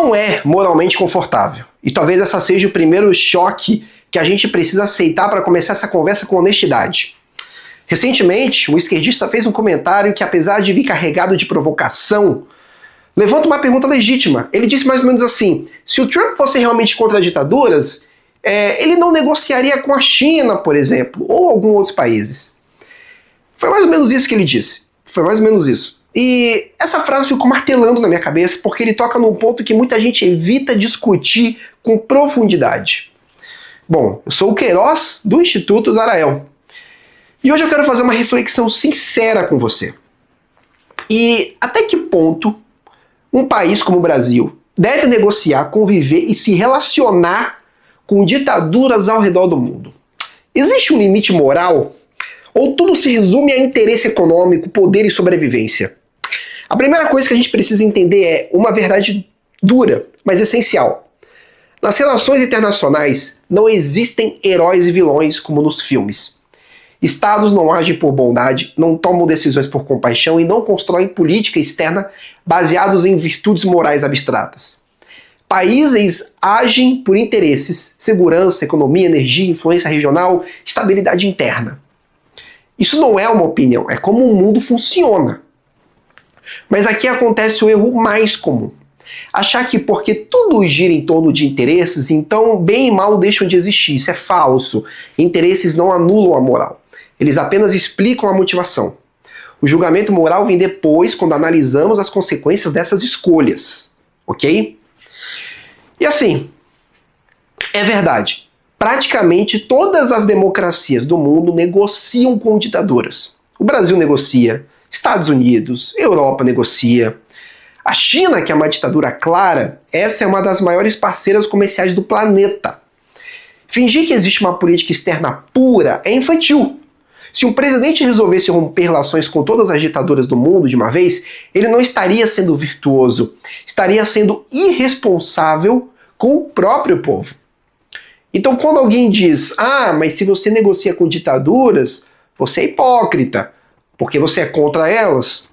não é moralmente confortável. E talvez essa seja o primeiro choque que a gente precisa aceitar para começar essa conversa com honestidade. Recentemente, um esquerdista fez um comentário que, apesar de vir carregado de provocação, levanta uma pergunta legítima. Ele disse mais ou menos assim: se o Trump fosse realmente contra ditaduras, ele não negociaria com a China, por exemplo, ou alguns outros países. Foi mais ou menos isso que ele disse. Foi mais ou menos isso. E essa frase ficou martelando na minha cabeça porque ele toca num ponto que muita gente evita discutir com profundidade. Bom, eu sou o Queiroz, do Instituto Zarael. E hoje eu quero fazer uma reflexão sincera com você. E até que ponto um país como o Brasil deve negociar, conviver e se relacionar com ditaduras ao redor do mundo? Existe um limite moral? Ou tudo se resume a interesse econômico, poder e sobrevivência? A primeira coisa que a gente precisa entender é uma verdade dura, mas essencial. Nas relações internacionais não existem heróis e vilões como nos filmes. Estados não agem por bondade, não tomam decisões por compaixão e não constroem política externa baseados em virtudes morais abstratas. Países agem por interesses, segurança, economia, energia, influência regional, estabilidade interna. Isso não é uma opinião, é como o mundo funciona. Mas aqui acontece o erro mais comum. Achar que porque tudo gira em torno de interesses, então bem e mal deixam de existir. Isso é falso. Interesses não anulam a moral. Eles apenas explicam a motivação. O julgamento moral vem depois, quando analisamos as consequências dessas escolhas. Ok? E assim, é verdade. Praticamente todas as democracias do mundo negociam com ditaduras. O Brasil negocia, Estados Unidos, Europa negocia. A China, que é uma ditadura clara, essa é uma das maiores parceiras comerciais do planeta. Fingir que existe uma política externa pura é infantil. Se um presidente resolvesse romper relações com todas as ditaduras do mundo de uma vez, ele não estaria sendo virtuoso, estaria sendo irresponsável com o próprio povo. Então quando alguém diz, mas se você negocia com ditaduras, você é hipócrita, porque você é contra elas,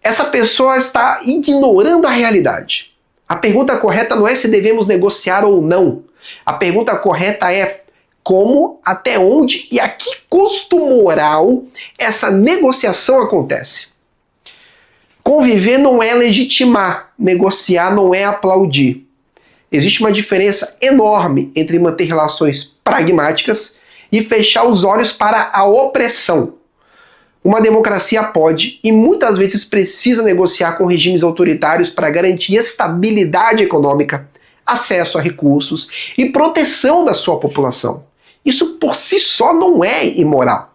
essa pessoa está ignorando a realidade. A pergunta correta não é se devemos negociar ou não. A pergunta correta é como, até onde e a que custo moral essa negociação acontece. Conviver não é legitimar, negociar não é aplaudir. Existe uma diferença enorme entre manter relações pragmáticas e fechar os olhos para a opressão. Uma democracia pode e muitas vezes precisa negociar com regimes autoritários para garantir estabilidade econômica, acesso a recursos e proteção da sua população. Isso por si só não é imoral.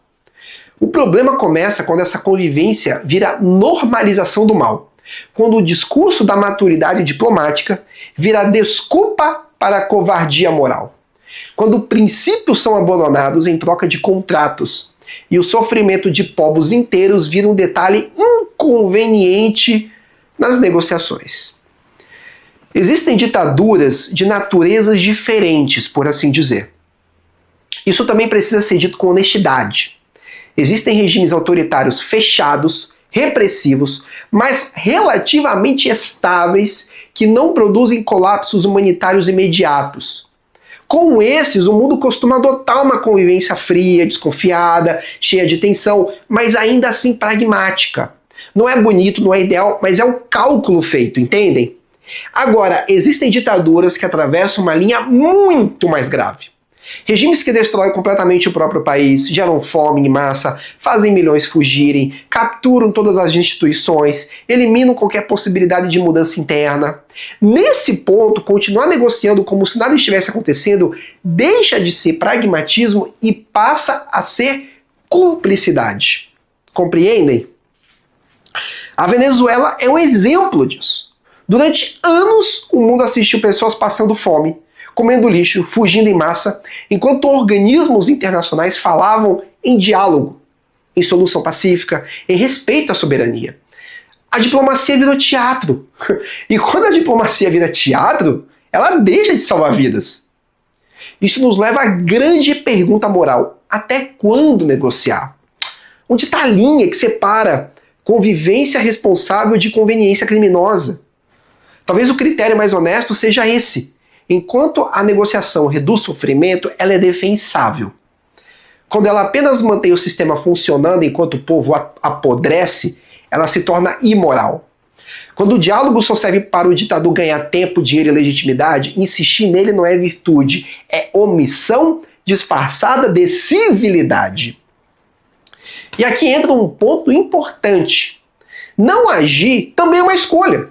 O problema começa quando essa convivência vira normalização do mal, quando o discurso da maturidade diplomática vira desculpa para a covardia moral, quando princípios são abandonados em troca de contratos e o sofrimento de povos inteiros vira um detalhe inconveniente nas negociações. Existem ditaduras de naturezas diferentes, por assim dizer. Isso também precisa ser dito com honestidade. Existem regimes autoritários fechados, repressivos, mas relativamente estáveis, que não produzem colapsos humanitários imediatos. Com esses, o mundo costuma adotar uma convivência fria, desconfiada, cheia de tensão, mas ainda assim pragmática. Não é bonito, não é ideal, mas é o cálculo feito, entendem? Agora, existem ditaduras que atravessam uma linha muito mais grave. Regimes que destroem completamente o próprio país, geram fome em massa, fazem milhões fugirem, capturam todas as instituições, eliminam qualquer possibilidade de mudança interna. Nesse ponto, continuar negociando como se nada estivesse acontecendo deixa de ser pragmatismo e passa a ser cumplicidade. Compreendem? A Venezuela é um exemplo disso. Durante anos, o mundo assistiu pessoas passando fome, comendo lixo, fugindo em massa, enquanto organismos internacionais falavam em diálogo, em solução pacífica, em respeito à soberania. A diplomacia virou teatro. E quando a diplomacia vira teatro, ela deixa de salvar vidas. Isso nos leva à grande pergunta moral. Até quando negociar? Onde está a linha que separa convivência responsável de conveniência criminosa? Talvez o critério mais honesto seja esse. Enquanto a negociação reduz sofrimento, ela é defensável. Quando ela apenas mantém o sistema funcionando enquanto o povo apodrece, ela se torna imoral. Quando o diálogo só serve para o ditador ganhar tempo, dinheiro e legitimidade, insistir nele não é virtude, é omissão disfarçada de civilidade. E aqui entra um ponto importante. Não agir também é uma escolha.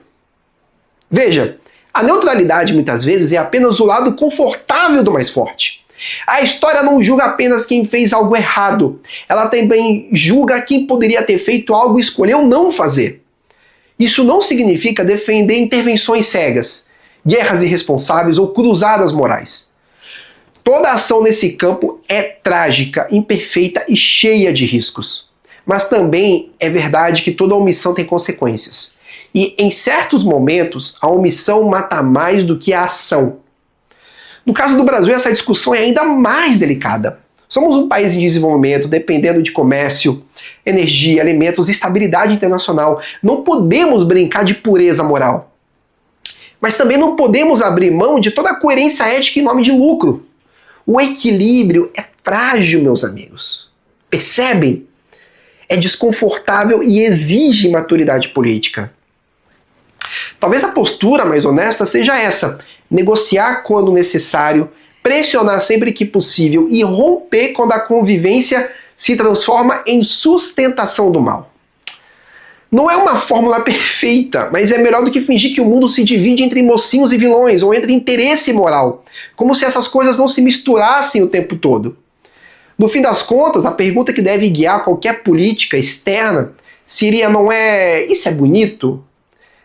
Veja, a neutralidade muitas vezes é apenas o lado confortável do mais forte. A história não julga apenas quem fez algo errado, ela também julga quem poderia ter feito algo e escolheu não fazer. Isso não significa defender intervenções cegas, guerras irresponsáveis ou cruzadas morais. Toda ação nesse campo é trágica, imperfeita e cheia de riscos. Mas também é verdade que toda omissão tem consequências. E em certos momentos, a omissão mata mais do que a ação. No caso do Brasil, essa discussão é ainda mais delicada. Somos um país em desenvolvimento, dependendo de comércio, energia, alimentos, estabilidade internacional. Não podemos brincar de pureza moral. Mas também não podemos abrir mão de toda a coerência ética em nome de lucro. O equilíbrio é frágil, meus amigos. Percebem? É desconfortável e exige maturidade política. Talvez a postura mais honesta seja essa: negociar quando necessário, pressionar sempre que possível e romper quando a convivência se transforma em sustentação do mal. Não é uma fórmula perfeita, mas é melhor do que fingir que o mundo se divide entre mocinhos e vilões, ou entre interesse e moral, como se essas coisas não se misturassem o tempo todo. No fim das contas, a pergunta que deve guiar qualquer política externa seria não é "isso é bonito?",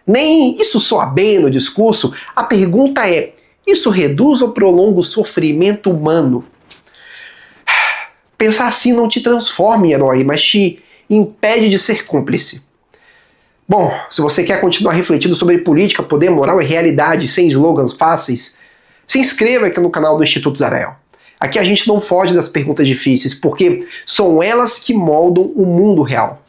nem "isso soa bem no discurso?". A pergunta é: isso reduz ou prolonga o sofrimento humano? Pensar assim não te transforma em herói, mas te impede de ser cúmplice. Bom, se você quer continuar refletindo sobre política, poder, moral e realidade sem slogans fáceis, se inscreva aqui no canal do Instituto Zarael. Aqui a gente não foge das perguntas difíceis, porque são elas que moldam o mundo real.